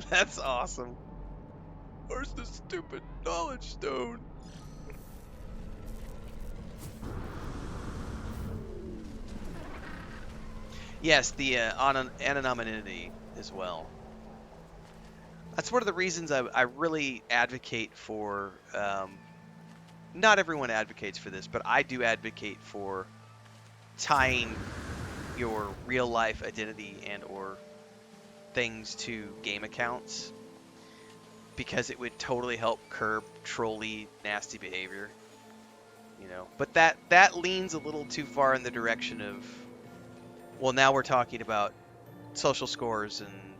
That's awesome. Where's the stupid knowledge stone? Yes, the anonymity as well. That's one of the reasons I really advocate for. Not everyone advocates for this, but I do advocate for tying your real life identity and or things to game accounts because it would totally help curb trolly nasty behavior, you know. But that leans a little too far in the direction of, well, now we're talking about social scores and,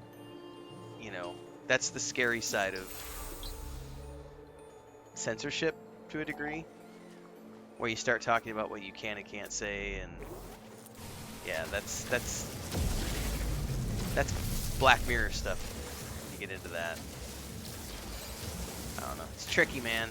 you know, that's the scary side of censorship to a degree, where you start talking about what you can and can't say, and yeah, that's Black Mirror stuff. You get into that. I don't know. It's tricky, man.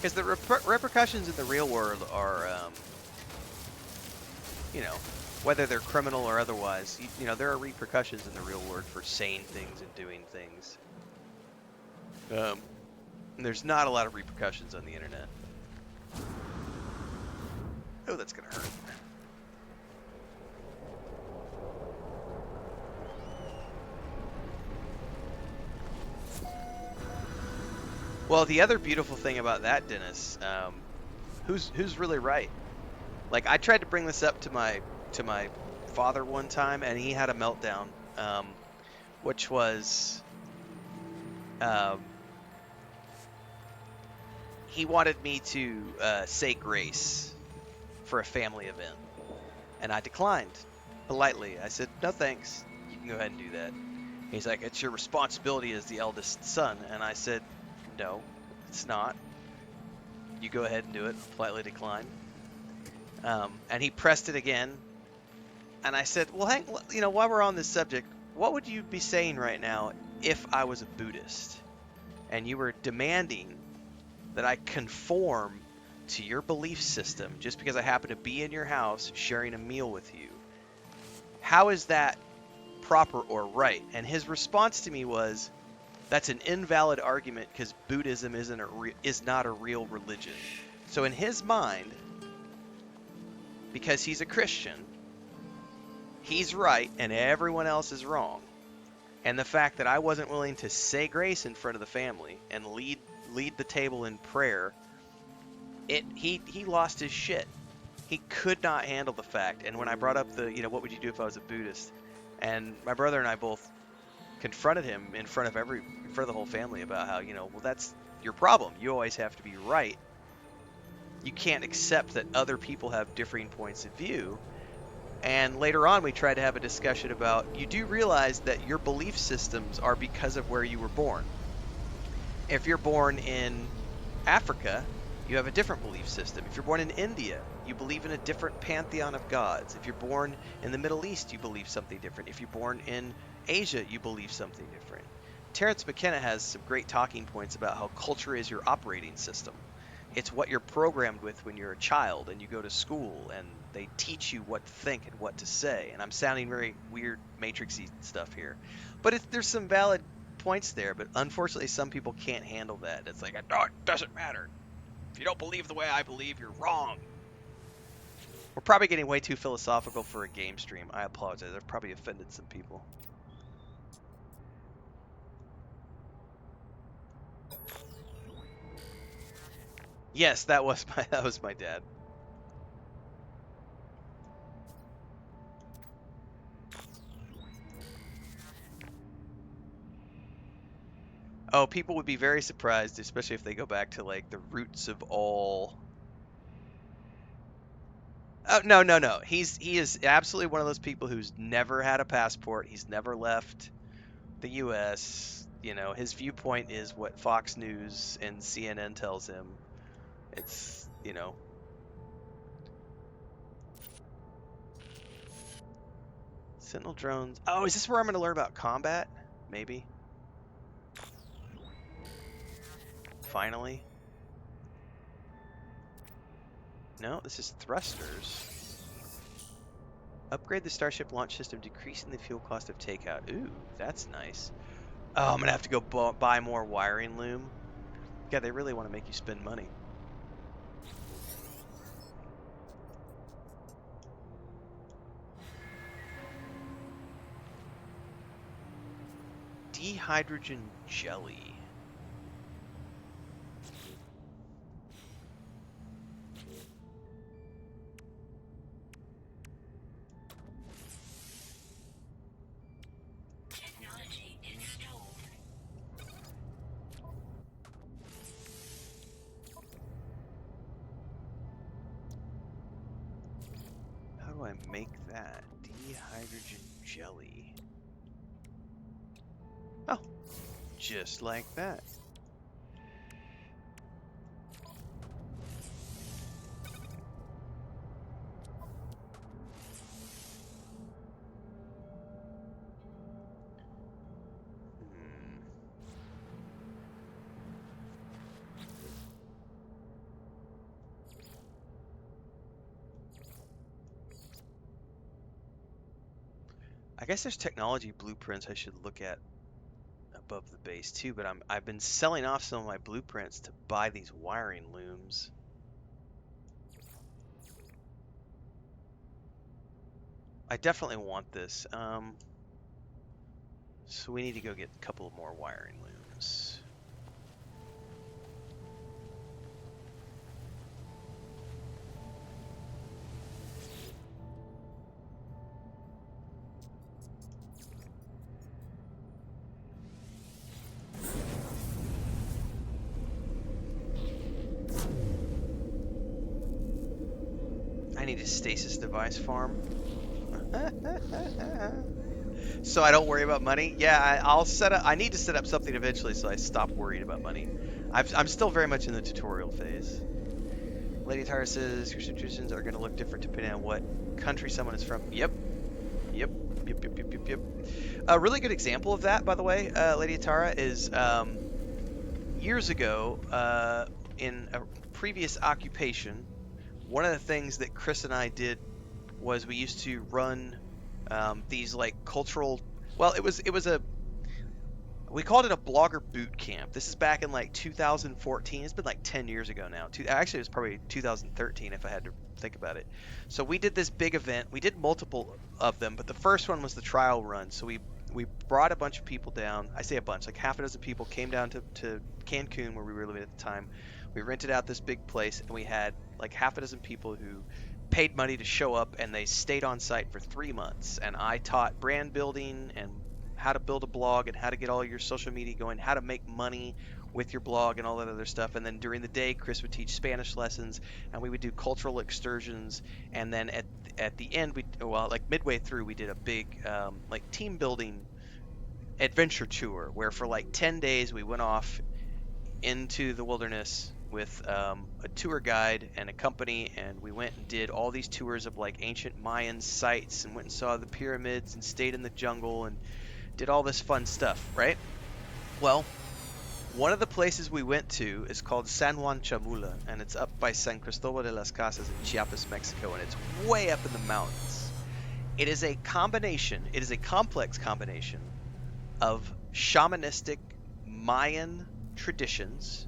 Because the repercussions in the real world are, you know, whether they're criminal or otherwise, you know, there are repercussions in the real world for saying things and doing things. And there's not a lot of repercussions on the internet. Oh, that's gonna hurt. Well, the other beautiful thing about that, Dennis, who's really right? Like, I tried to bring this up to my father one time, and he had a meltdown, which was um, he wanted me to say grace for a family event, and I declined politely. I said, "No, thanks. You can go ahead and do that." He's like, "It's your responsibility as the eldest son," and I said, "No, it's not. You go ahead and do it." Politely declined. And he pressed it again, and I said, "Well, hang, you know, while we're on this subject, what would you be saying right now if I was a Buddhist and you were demanding that I conform to your belief system just because I happen to be in your house sharing a meal with you? How is that proper or right?" And his response to me was, "That's an invalid argument because Buddhism is not a real religion." So in his mind, because he's a Christian, he's right and everyone else is wrong. And the fact that I wasn't willing to say grace in front of the family and lead the table in prayer, he lost his shit. He could not handle the fact. And when I brought up the, you know, what would you do if I was a Buddhist? And my brother and I both confronted him in front of the whole family about how, you know, well, that's your problem. You always have to be right. You can't accept that other people have differing points of view. And later on, we tried to have a discussion about, you do realize that your belief systems are because of where you were born. If you're born in Africa, you have a different belief system. If you're born in India, you believe in a different pantheon of gods. If you're born in the Middle East, you believe something different. If you're born in Asia, you believe something different. Terence McKenna has some great talking points about how culture is your operating system. It's what you're programmed with when you're a child and you go to school and they teach you what to think and what to say. And I'm sounding very weird matrixy stuff here, but there's some valid points there. But unfortunately, some people can't handle that. It's like, no, it doesn't matter. If you don't believe the way I believe, you're wrong. We're probably getting way too philosophical for a game stream. I apologize. I've probably offended some people. Yes, that was my dad. Oh, people would be very surprised, especially if they go back to like the roots of all. Oh, no, no, no. He is absolutely one of those people who's never had a passport. He's never left the U.S. You know, his viewpoint is what Fox News and CNN tells him. It's, you know, Sentinel drones. Oh, is this where I'm going to learn about combat? Maybe. Finally. No, this is thrusters. Upgrade the Starship launch system, decreasing the fuel cost of takeout. Ooh, that's nice. Oh, I'm going to have to go buy more wiring loom. Yeah, they really want to make you spend money. Dehydrogen jelly. Technology installed. How do I make that? Dehydrogen jelly. Oh, just like that. I guess there's technology blueprints I should look at above the base too, but I've been selling off some of my blueprints to buy these wiring looms. I definitely want this. So we need to go get a couple of more wiring looms. I need a stasis device farm. So I don't worry about money. Yeah, I'll set up. I need to set up something eventually, so I stop worrying about money. I'm still very much in the tutorial phase. Lady Tara says Christian traditions are going to look different depending on what country someone is from. Yep. A really good example of that, by the way, Lady Tara, is years ago in a previous occupation. One of the things that Chris and I did was we used to run these like cultural. Well, it was a. We called it a blogger boot camp. This is back in like 2014. It's been like 10 years ago now. Actually, it was probably 2013 if I had to think about it. So we did this big event. We did multiple of them, but the first one was the trial run. So we brought a bunch of people down. I say a bunch, like half a dozen people came down to Cancun, where we were living at the time. We rented out this big place, and we had like half a dozen people who paid money to show up, and they stayed on site for 3 months. And I taught brand building and how to build a blog and how to get all your social media going, how to make money with your blog and all that other stuff. And then during the day, Chris would teach Spanish lessons, and we would do cultural excursions. And then at the end, like midway through, we did a big like team building adventure tour where for like 10 days we went off into the wilderness with a tour guide and a company, and we went and did all these tours of like ancient Mayan sites and went and saw the pyramids and stayed in the jungle and did all this fun stuff, right? Well, one of the places we went to is called San Juan Chamula, and it's up by San Cristobal de las Casas in Chiapas, Mexico, and it's way up in the mountains. It is a complex combination of shamanistic Mayan traditions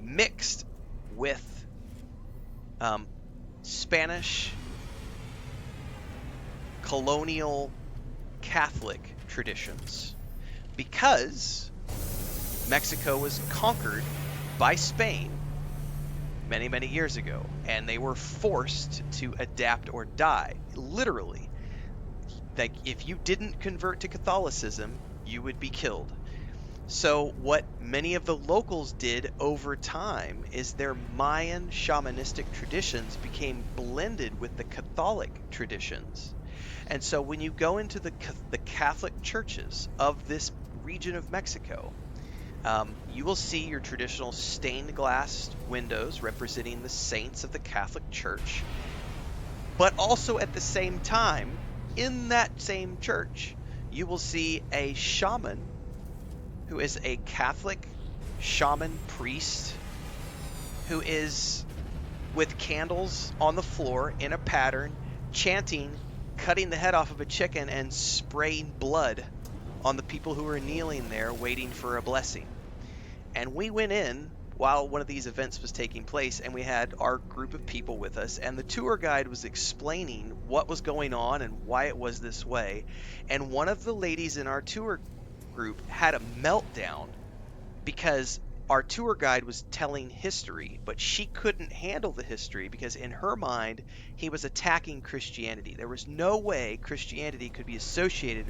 mixed with Spanish colonial Catholic traditions, because Mexico was conquered by Spain many years ago, and they were forced to adapt or die, literally. Like, if you didn't convert to Catholicism, you would be killed. So what many of the locals did over time is their Mayan shamanistic traditions became blended with the Catholic traditions. And so when you go into the Catholic churches of this region of Mexico, you will see your traditional stained glass windows representing the saints of the Catholic Church. But also at the same time, in that same church, you will see a shaman who is a Catholic shaman priest who is with candles on the floor in a pattern, chanting, cutting the head off of a chicken, and spraying blood on the people who are kneeling there waiting for a blessing. And we went in while one of these events was taking place, and we had our group of people with us, and the tour guide was explaining what was going on and why it was this way. And one of the ladies in our tour group had a meltdown because our tour guide was telling history, but she couldn't handle the history because in her mind, he was attacking Christianity. There was no way Christianity could be associated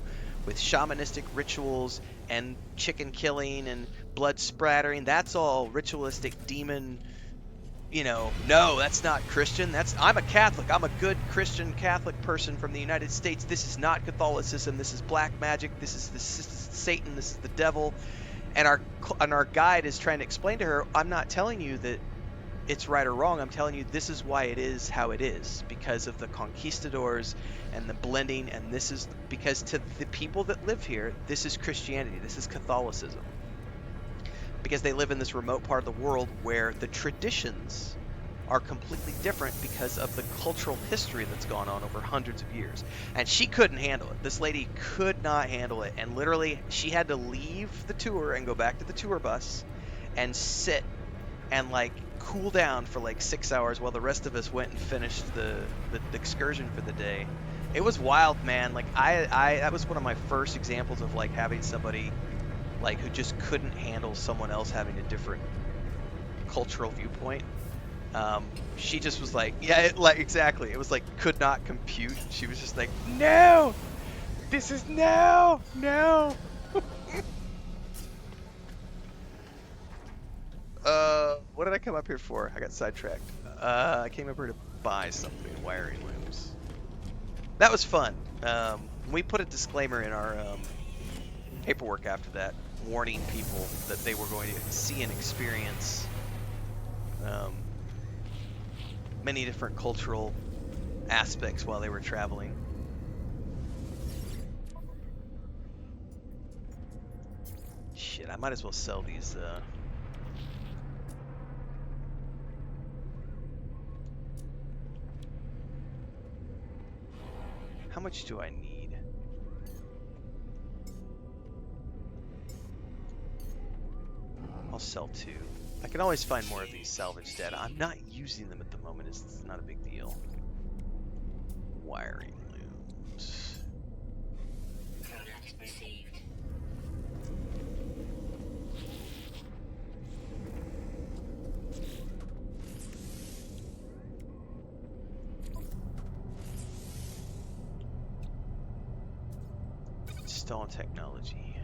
with shamanistic rituals and chicken killing and blood spattering. That's all ritualistic demon, no, that's not Christian. I'm a Catholic. I'm a good Christian Catholic person from the United States. This is not Catholicism. This is black magic. This is Satan. This is the devil. And our guide is trying to explain to her, I'm not telling you that it's right or wrong. I'm telling you this is why it is how it is because of the conquistadors and the blending. And this is because to the people that live here, this is Christianity. This is Catholicism because they live in this remote part of the world where the traditions are completely different because of the cultural history that's gone on over hundreds of years. And she couldn't handle it. This lady could not handle it. And literally, she had to leave the tour and go back to the tour bus and sit and cool down for 6 hours while the rest of us went and finished the excursion for the day. It was wild, man. I that was one of my first examples of having somebody who just couldn't handle someone else having a different cultural viewpoint. She just was exactly. It was could not compute. She was just like, no, this is no. What did I come up here for? I got sidetracked. I came up here to buy something, wiring looms. That was fun. We put a disclaimer in our paperwork after that, warning people that they were going to see and experience many different cultural aspects while they were traveling. Shit, I might as well sell these. How much do I need? I'll sell 2. I can always find more of these salvage data. I'm not using them at the moment. It's not a big deal. Wiring looms. Product received. Install technology.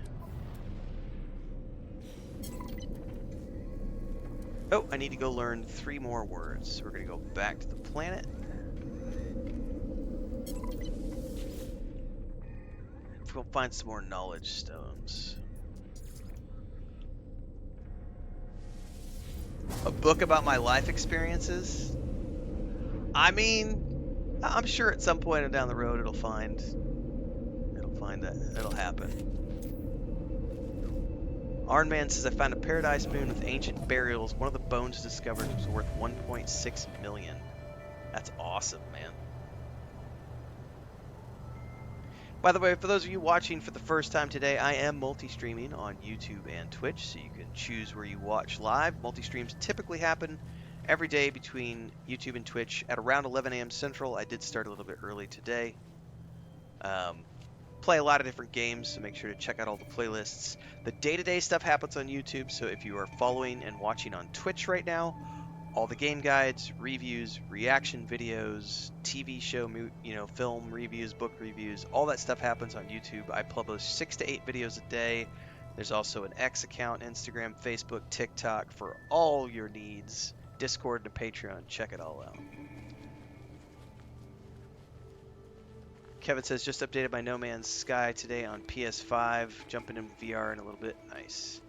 Oh, I need to go learn 3 more words. So we're going to go back to the planet. We'll find some more knowledge stones. A book about my life experiences? I mean, I'm sure at some point down the road it'll find that. It'll happen. Arnman says, I found a paradise moon with ancient burials. One of the bones discovered was worth 1.6 million. That's awesome, man. By the way, for those of you watching for the first time today, I am multi-streaming on YouTube and Twitch, so you can choose where you watch live. Multi-streams typically happen every day between YouTube and Twitch at around 11 a.m. Central. I did start a little bit early today. Play a lot of different games, so make sure to check out all the playlists. The day-to-day stuff happens on YouTube, so if you are following and watching on Twitch right now, all the game guides, reviews, reaction videos, TV show, film reviews, book reviews, all that stuff happens on YouTube. I publish 6 to 8 videos a day. There's also an X account, Instagram, Facebook, TikTok for all your needs. Discord and Patreon, check it all out. Kevin says, just updated my No Man's Sky today on PS5. Jumping in VR in a little bit. Nice.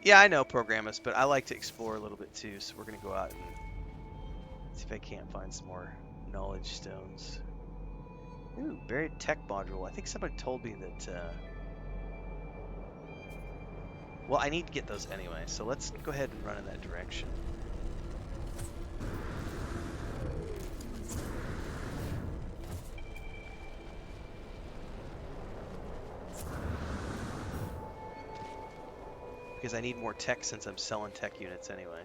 Yeah, I know Programmist, but I like to explore a little bit too, so we're going to go out and see if I can't find some more Knowledge stones. Ooh, buried tech module. I think somebody told me that, well, I need to get those anyway, so let's go ahead and run in that direction. Because I need more tech since I'm selling tech units anyway.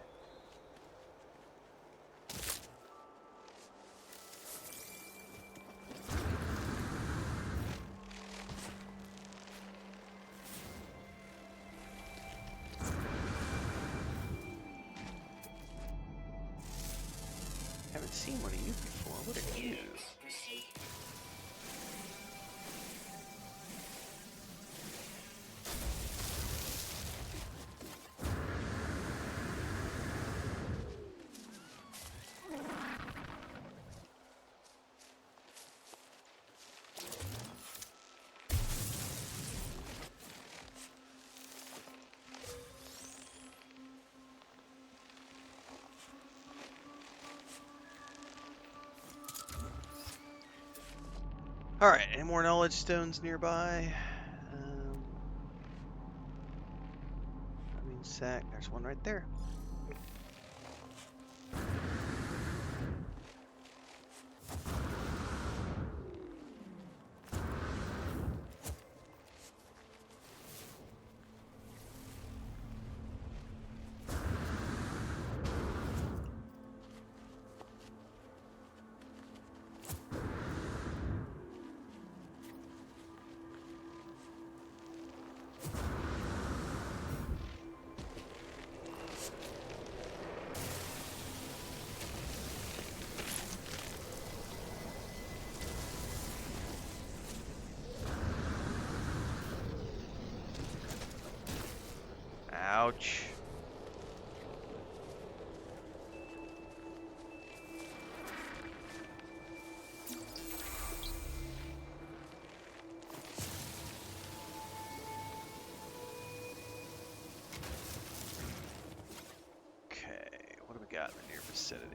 Haven't seen one of you before. What are you? Alright, any more knowledge stones nearby? I mean, sack. There's one right there. Ouch. Okay, what do we got in the near vicinity?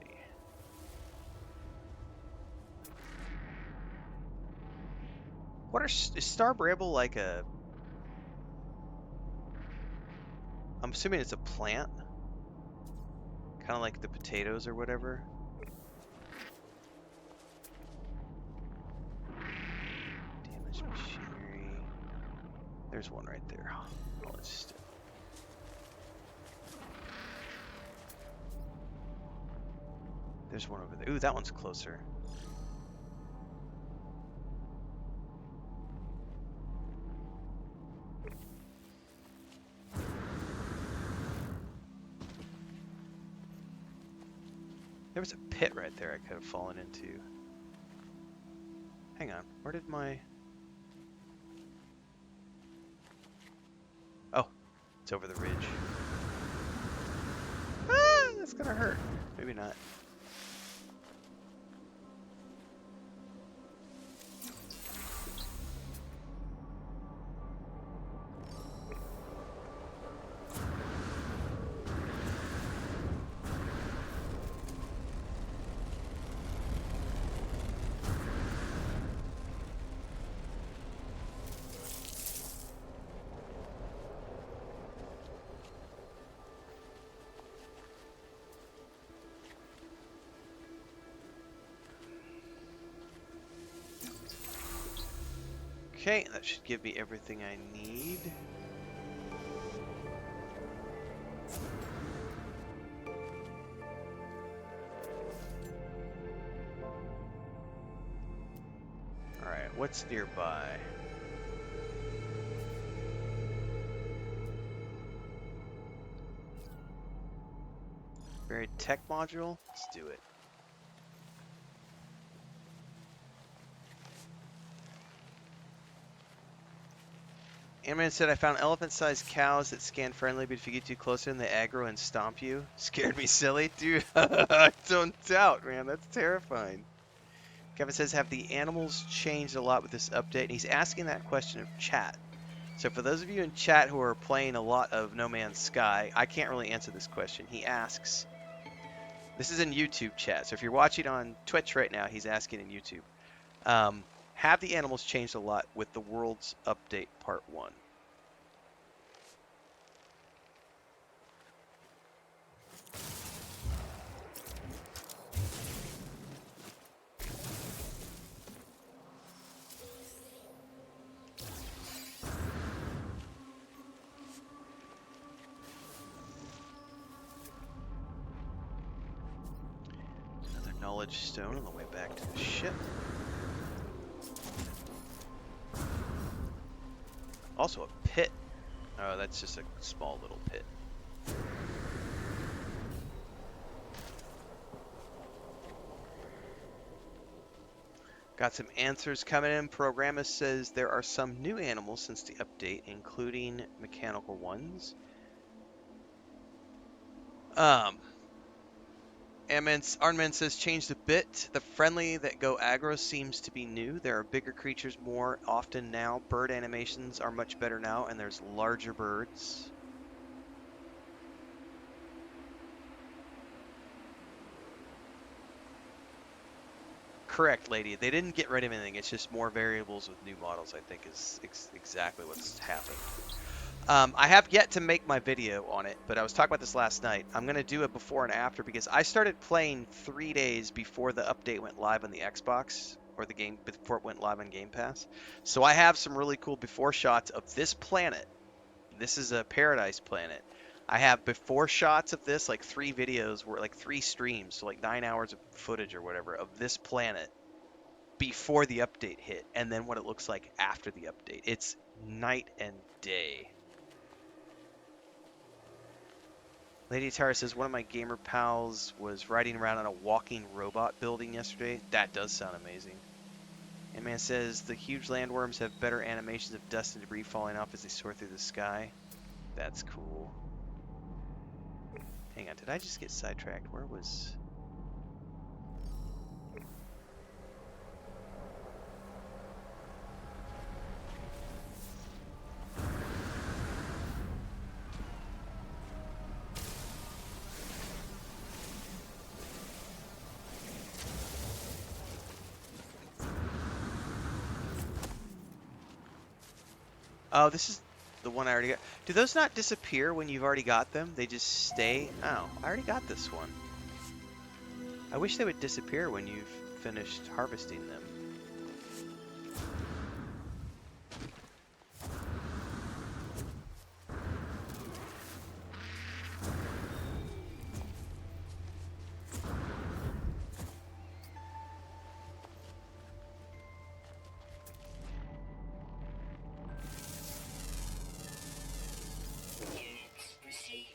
What is Star Bramble like a... I'm assuming it's a plant? Kind of like the potatoes or whatever. Damaged machinery. There's one right there. Oh, it's just... There's one over there. Ooh, that one's closer. There was a pit right there I could have fallen into. Hang on, where did my... Oh, it's over the ridge. Ah, that's gonna hurt. Maybe not. Okay, that should give me everything I need. Alright, what's nearby? Buried tech module? Let's do it. Ant-Man said, I found elephant-sized cows that scan friendly, but if you get too close to them, they aggro and stomp you. Scared me silly? Dude, I don't doubt, man. That's terrifying. Kevin says, have the animals changed a lot with this update? And he's asking that question of chat. So for those of you in chat who are playing a lot of No Man's Sky, I can't really answer this question. He asks This is in YouTube chat. So if you're watching on Twitch right now, he's asking in YouTube. Um, have the animals changed a lot with the World's Update Part 1? Another knowledge stone on the way back to the ship. Also a pit. Oh, that's just a small little pit. Got some answers coming in. Programmist says there are some new animals since the update, including mechanical ones. Arnman says changed a bit. The friendly that go aggro seems to be new. There are bigger creatures more often now. Bird animations are much better now, and there's larger birds. Correct, lady. They didn't get rid of anything. It's just more variables with new models, I think, is exactly what's happened. I have yet to make my video on it, but I was talking about this last night. I'm going to do a before and after because I started playing 3 days before the update went live on the Xbox, or the game before it went live on Game Pass. So I have some really cool before shots of this planet. This is a paradise planet. I have before shots of this, like 3 videos, where like 3 streams, so like 9 hours of footage or whatever of this planet before the update hit, and then what it looks like after the update. It's night and day. Lady Tara says, one of my gamer pals was riding around on a walking robot building yesterday. That does sound amazing. And man says, the huge landworms have better animations of dust and debris falling off as they soar through the sky. That's cool. Hang on, did I just get sidetracked? Where was... Oh, this is the one I already got. Do those not disappear when you've already got them? They just stay? Oh, I already got this one. I wish they would disappear when you've finished harvesting them. Units received.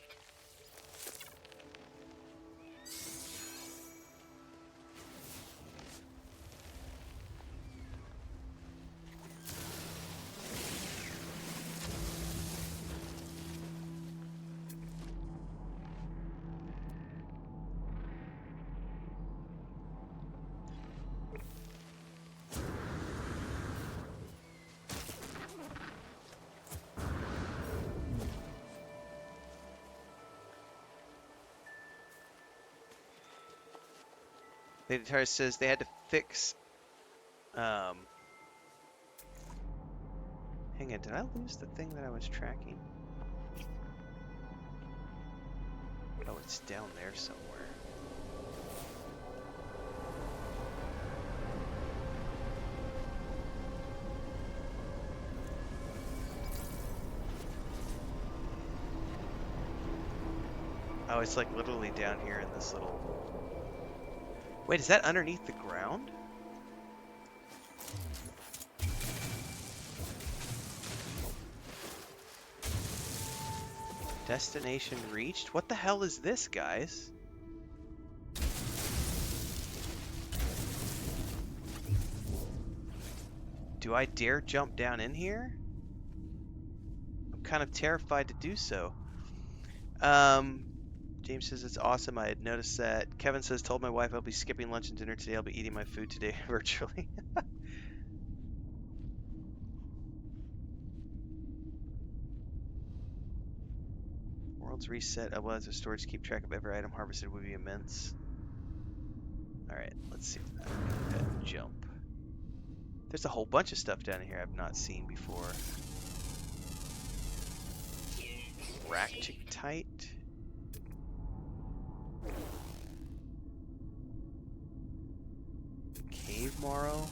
Lady Tara says they had to fix... Hang on, did I lose the thing that I was tracking? Oh, it's down there somewhere. Oh, it's like literally down here in this little... Wait, is that underneath the ground? Destination reached? What the hell is this, guys? Do I dare jump down in here? I'm kind of terrified to do so. James says it's awesome. I had noticed that. Kevin says, told my wife I'll be skipping lunch and dinner today. I'll be eating my food today virtually. World's reset. Well, as a storage to keep track of every item harvested would be immense. Alright, let's see what that jump. There's a whole bunch of stuff down here I've not seen before. Ractictite. Cave marrow.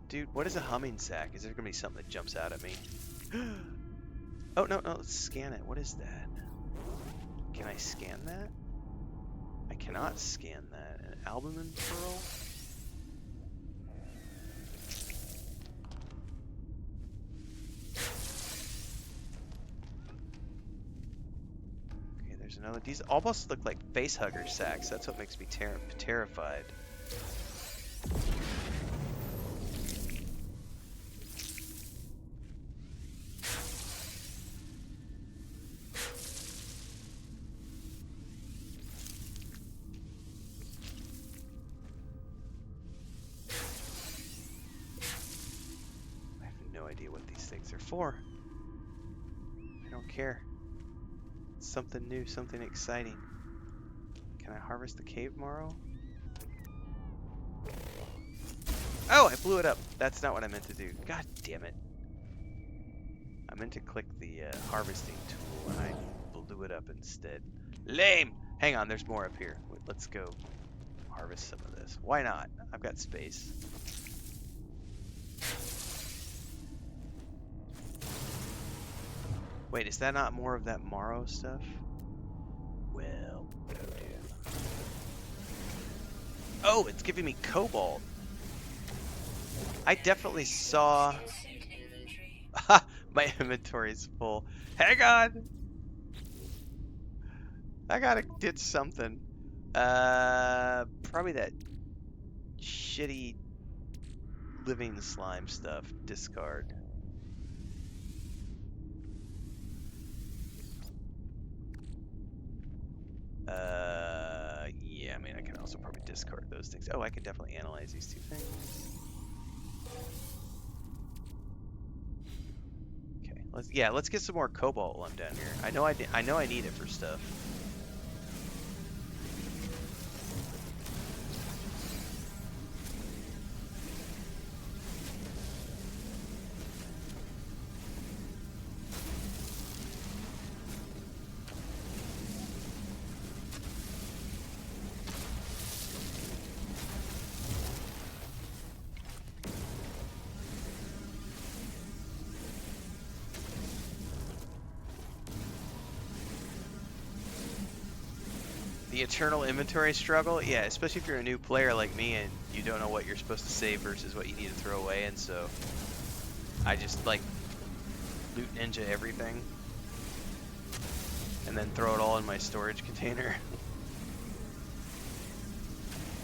Dude, what is a humming sack? Is there gonna be something that jumps out at me? Oh, no, no, let's scan it. What is that? Can I scan that? I cannot scan that. An albumin pearl? Okay, there's another. These almost look like face hugger sacks. That's what makes me terrified. For. I don't care. It's something new, something exciting. Can I harvest the cave marrow? Oh, I blew it up. That's not what I meant to do. God damn it. I meant to click the harvesting tool and I blew it up instead. Lame! Hang on, there's more up here. Wait, let's go harvest some of this. Why not? I've got space. Wait, is that not more of that marrow stuff? Well, oh, it's giving me cobalt. I definitely saw... My inventory's full. Hang on! I gotta ditch something. Probably that shitty living slime stuff. Discard. Yeah, I mean, I can also probably discard those things. Oh, I can definitely analyze these two things. Okay, let's get some more cobalt while I'm down here. I know I need it for stuff. The eternal inventory struggle, yeah, especially if you're a new player like me and you don't know what you're supposed to save versus what you need to throw away, and so I just like loot ninja everything and then throw it all in my storage container.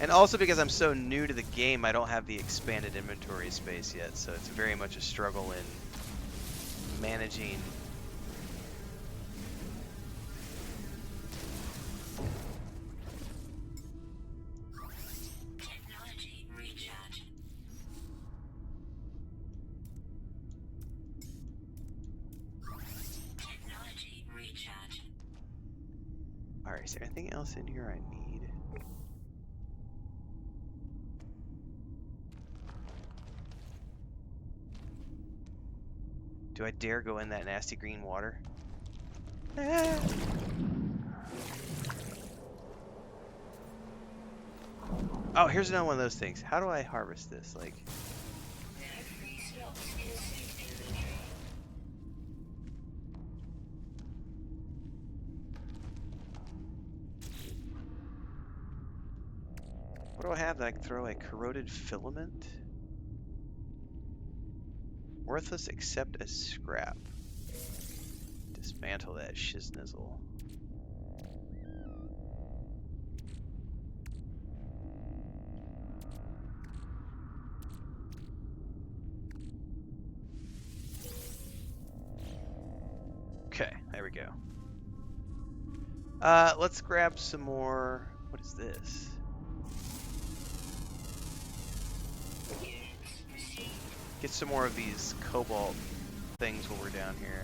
And also because I'm so new to the game, I don't have the expanded inventory space yet, so it's very much a struggle in managing Alright, is there anything else in here I need? Do I dare go in that nasty green water? Ah! Oh, here's another one of those things. How do I harvest this? Like... What do I have that I can throw? A corroded filament? Worthless except as scrap. Dismantle that shiznizzle. Okay, there we go. Let's grab some more. What is this? Get some more of these cobalt things while we're down here.